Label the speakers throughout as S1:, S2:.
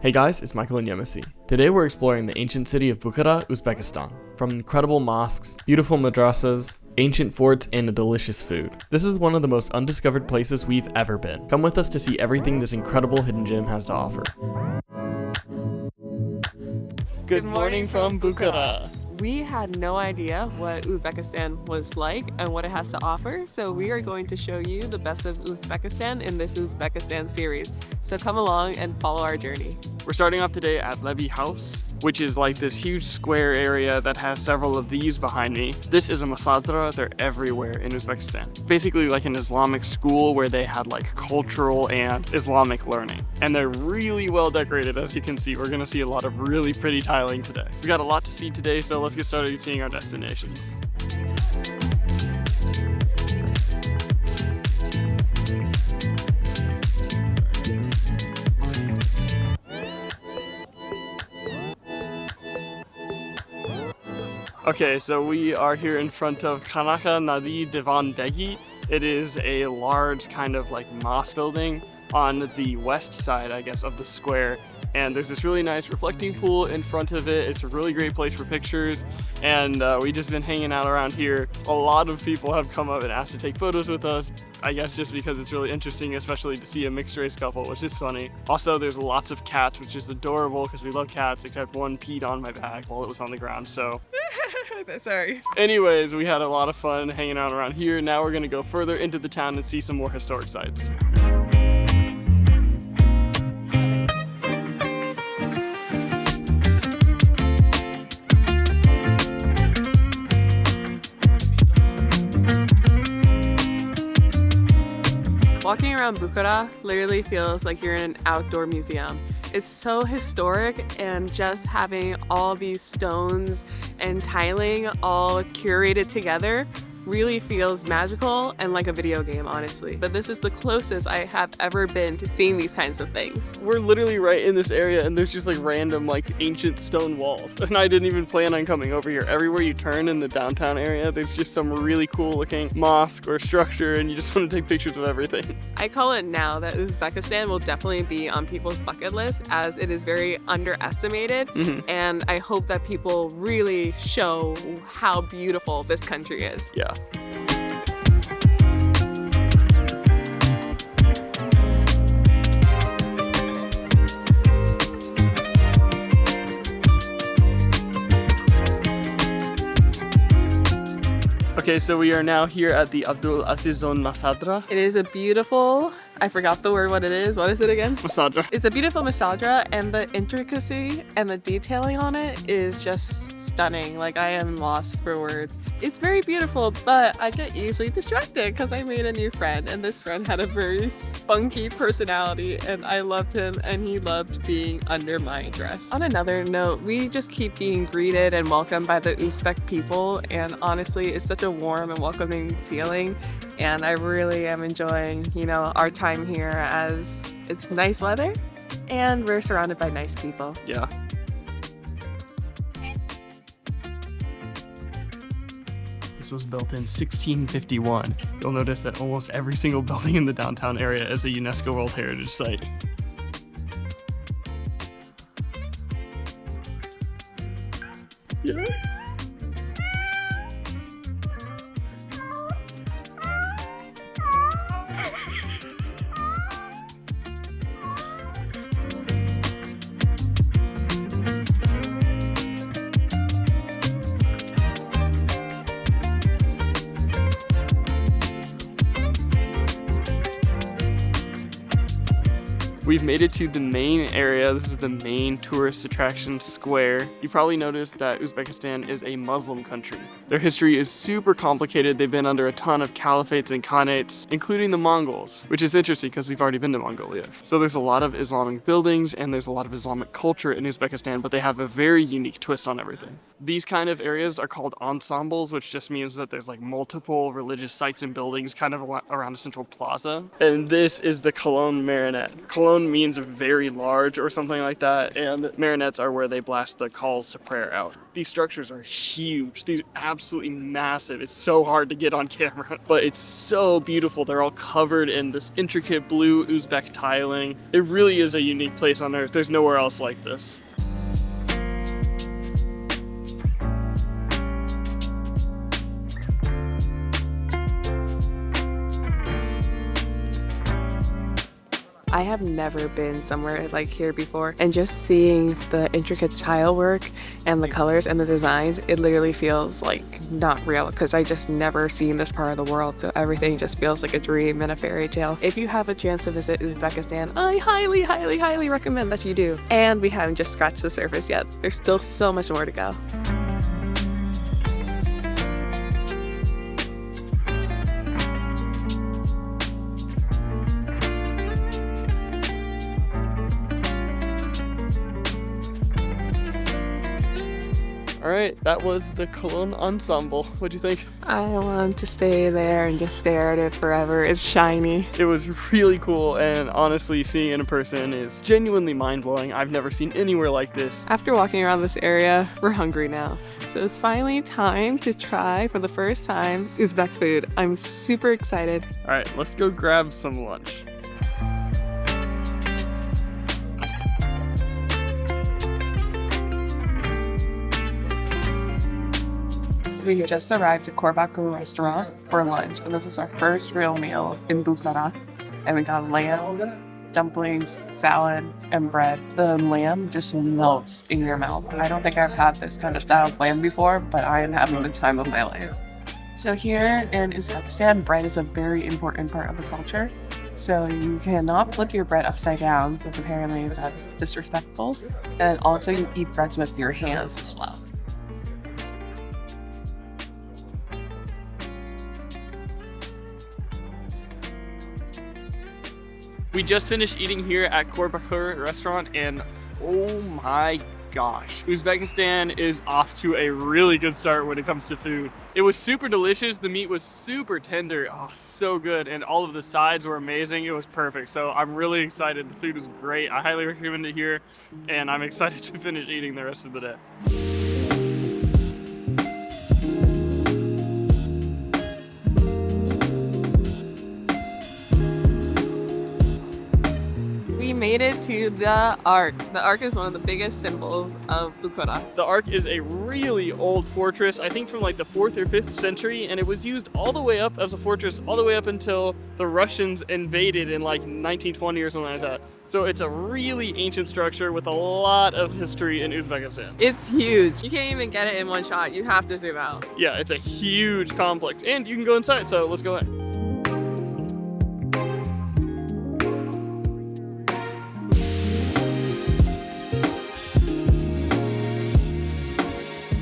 S1: Hey guys, it's Michael and Yemisi. Today we're exploring the ancient city of Bukhara, Uzbekistan. From incredible mosques, beautiful madrasas, ancient forts, and a delicious food. This is one of the most undiscovered places we've ever been. Come with us to see everything this incredible hidden gem has to offer. Good morning from Bukhara.
S2: We had no idea what Uzbekistan was like and what it has to offer, so we are going to show you the best of Uzbekistan in this Uzbekistan series. So come along and follow our journey.
S3: We're starting off today at Labi Hovus, which is like this huge square area that has several of these behind me. This is a Madrasah. They're everywhere in Uzbekistan. Basically like an Islamic school where they had like cultural and Islamic learning. And they're really well decorated, as you can see. We're gonna see a lot of really pretty tiling today. We got a lot to see today, so let's get started seeing our destinations. Okay, so we are here in front of Khanaka, Nadir, Divan, Begi. It is a large kind of like mosque building on the west side, I guess, of the square. And there's this really nice reflecting pool in front of it. It's a really great place for pictures. And we just been hanging out around here. A lot of people have come up and asked to take photos with us. I guess just because it's really interesting, especially to see a mixed race couple, which is funny. Also, there's lots of cats, which is adorable because we love cats, except one peed on my bag while it was on the ground, so.
S2: Sorry.
S3: Anyways, we had a lot of fun hanging out around here. Now we're gonna go further into the town and see some more historic sites.
S2: Walking around Bukhara literally feels like you're in an outdoor museum. It's so historic, and just having all these stones and tiling all curated together really feels magical and like a video game, honestly. But this is the closest I have ever been to seeing these kinds of things.
S3: We're literally right in this area, and there's just like random like ancient stone walls. And I didn't even plan on coming over here. Everywhere you turn in the downtown area, there's just some really cool looking mosque or structure, and you just want to take pictures of everything.
S2: I call it now that Uzbekistan will definitely be on people's bucket list, as it is very underestimated. And I hope that people really show how beautiful this country is.
S3: Yeah. Okay, so we are now here at the Adbulaziz Madrasah.
S2: It is a beautiful, I forgot the word what it is. What is it again?
S3: Madrasah.
S2: It's a beautiful madrasah, and the intricacy and the detailing on it is just stunning. Like, I am lost for words. It's very beautiful, but I get easily distracted because I made a new friend, and this friend had a very spunky personality, and I loved him, and he loved being under my dress. On another note, we just keep being greeted and welcomed by the Uzbek people, and honestly, it's such a warm and welcoming feeling, and I really am enjoying, our time here, as it's nice weather, and we're surrounded by nice people.
S3: Yeah. This was built in 1651. You'll notice that almost every single building in the downtown area is a UNESCO World Heritage Site. Yeah. We've made it to the main area. This is the main tourist attraction square. You probably noticed that Uzbekistan is a Muslim country. Their history is super complicated. They've been under a ton of caliphates and khanates, including the Mongols, which is interesting because we've already been to Mongolia. So there's a lot of Islamic buildings and there's a lot of Islamic culture in Uzbekistan, but they have a very unique twist on everything. These kind of areas are called ensembles, which just means that there's like multiple religious sites and buildings kind of around a central plaza. And this is the Kalyan Marinette. Kalyan Divan means very large or something like that, and marinets are where they blast the calls to prayer out. These structures are huge. These are absolutely massive. It's so hard to get on camera, but it's so beautiful. They're all covered in this intricate blue Uzbek tiling. It really is a unique place on earth. There's nowhere else like this.
S2: I have never been somewhere like here before, and just seeing the intricate tile work and the colors and the designs, it literally feels like not real, because I just never seen this part of the world, so everything just feels like a dream and a fairy tale. If you have a chance to visit Uzbekistan, I highly, highly, highly recommend that you do. And we haven't just scratched the surface yet. There's still so much more to go.
S3: All right, that was the Kalyan Ensemble. What'd you think?
S2: I want to stay there and just stare at it forever. It's shiny.
S3: It was really cool, and honestly, seeing it in person is genuinely mind-blowing. I've never seen anywhere like this.
S2: After walking around this area, we're hungry now. So it's finally time to try, for the first time, Uzbek food. I'm super excited.
S3: All right, let's go grab some lunch.
S2: We just arrived at Chor restaurant for lunch, and this is our first real meal in Bukhara. And we got lamb, dumplings, salad, and bread. The lamb just melts in your mouth. I don't think I've had this kind of style of lamb before, but I am having the time of my life. So here in Uzbekistan, bread is a very important part of the culture. So you cannot flip your bread upside down, because apparently that's disrespectful. And also you eat breads with your hands as well.
S3: We just finished eating here at Chor restaurant, and oh my gosh, Uzbekistan is off to a really good start when it comes to food. It was super delicious. The meat was super tender. Oh, so good. And all of the sides were amazing. It was perfect. So I'm really excited. The food was great. I highly recommend it here, and I'm excited to finish eating the rest of the day.
S2: We made it to the Ark. The Ark is one of the biggest symbols of Bukhara.
S3: The Ark is a really old fortress, I think from like the 4th or 5th century, and it was used all the way up as a fortress, all the way up until the Russians invaded in like 1920 or something like that. So it's a really ancient structure with a lot of history in Uzbekistan.
S2: It's huge. You can't even get it in one shot. You have to zoom out.
S3: Yeah, it's a huge complex, and you can go inside, so let's go ahead.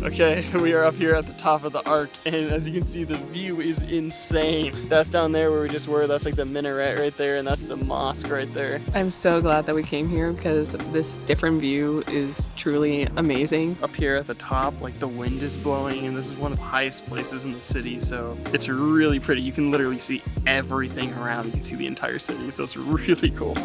S3: Okay, we are up here at the top of the Ark, and as you can see, the view is insane. That's down there where we just were. That's like the minaret right there, and that's the mosque right there.
S2: I'm so glad that we came here, because this different view is truly amazing.
S3: Up here at the top, like the wind is blowing, and this is one of the highest places in the city, so it's really pretty. You can literally see everything around. You can see the entire city, so it's really cool.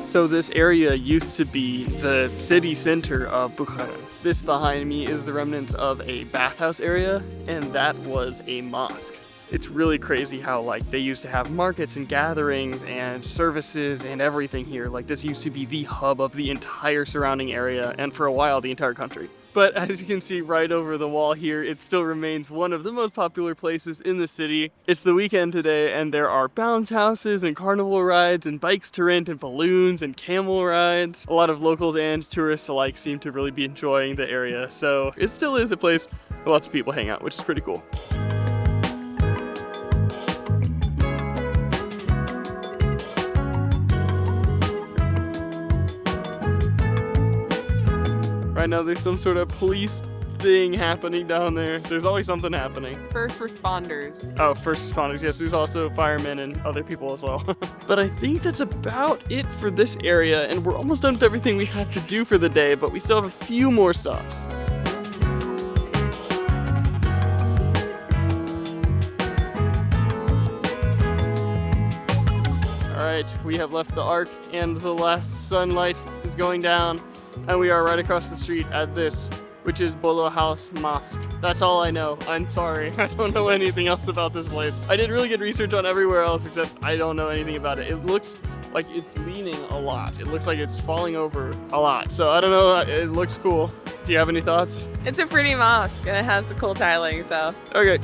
S3: So this area used to be the city center of Bukhara. This behind me is the remnants of a bathhouse area, and that was a mosque. It's really crazy how like they used to have markets and gatherings and services and everything here. Like this used to be the hub of the entire surrounding area, and for a while the entire country. But as you can see right over the wall here, it still remains one of the most popular places in the city. It's the weekend today, and there are bounce houses and carnival rides and bikes to rent and balloons and camel rides. A lot of locals and tourists alike seem to really be enjoying the area. So it still is a place where lots of people hang out, which is pretty cool. Right now there's some sort of police thing happening down there. There's always something happening.
S2: First responders.
S3: Oh, first responders. Yes, there's also firemen and other people as well. But I think that's about it for this area, and we're almost done with everything we have to do for the day, but we still have a few more stops. right, we have left the Ark and the last sunlight is going down, and we are right across the street at this, which is Bolo House Mosque. That's all I know. I'm sorry. I don't know anything else about this place. I did really good research on everywhere else, except I don't know anything about it. It looks like it's leaning a lot. It looks like it's falling over a lot. So I don't know. It looks cool. Do you have any thoughts?
S2: It's a pretty mosque and it has the cool tiling, so.
S3: Okay.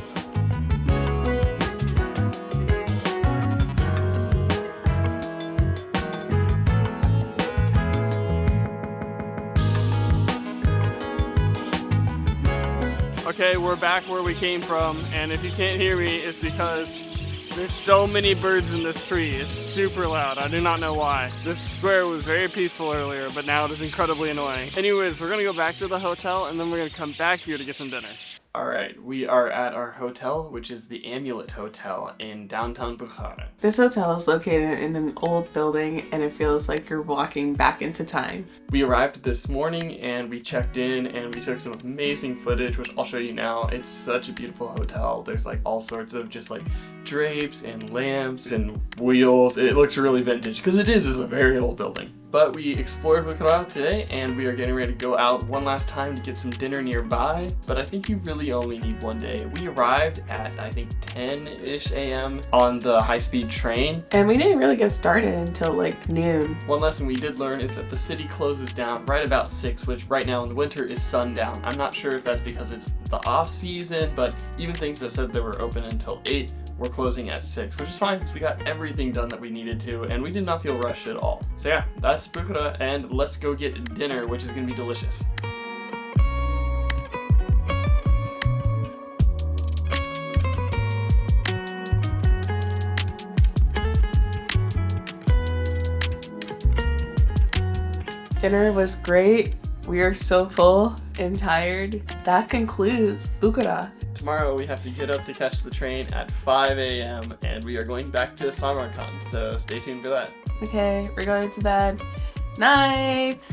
S3: Okay, we're back where we came from, and if you can't hear me, it's because there's so many birds in this tree. It's super loud. I do not know why. This square was very peaceful earlier, but now it is incredibly annoying. Anyways, we're gonna go back to the hotel, and then we're gonna come back here to get some dinner. Alright, we are at our hotel, which is the Amulet Hotel in downtown Bukhara.
S2: This hotel is located in an old building and it feels like you're walking back into time.
S3: We arrived this morning and we checked in and we took some amazing footage, which I'll show you now. It's such a beautiful hotel. There's like all sorts of just like drapes and lamps and wheels. It looks really vintage because it is a very old building. But we explored Bukhara today and we are getting ready to go out one last time to get some dinner nearby. But I think you really only need one day. We arrived at I think 10-ish a.m. on the high-speed train.
S2: And we didn't really get started until like noon.
S3: One lesson we did learn is that the city closes down right about 6, which right now in the winter is sundown. I'm not sure if that's because it's the off season, but even things that said they were open until 8 we're closing at 6, which is fine because we got everything done that we needed to and we did not feel rushed at all. So yeah, that's Bukhara, and let's go get dinner, which is gonna be delicious.
S2: Dinner was great. We are so full and tired. That concludes Bukhara.
S3: Tomorrow we have to get up to catch the train at 5 a.m. and we are going back to Samarkand, so stay tuned for that.
S2: Okay, we're going to bed. Night.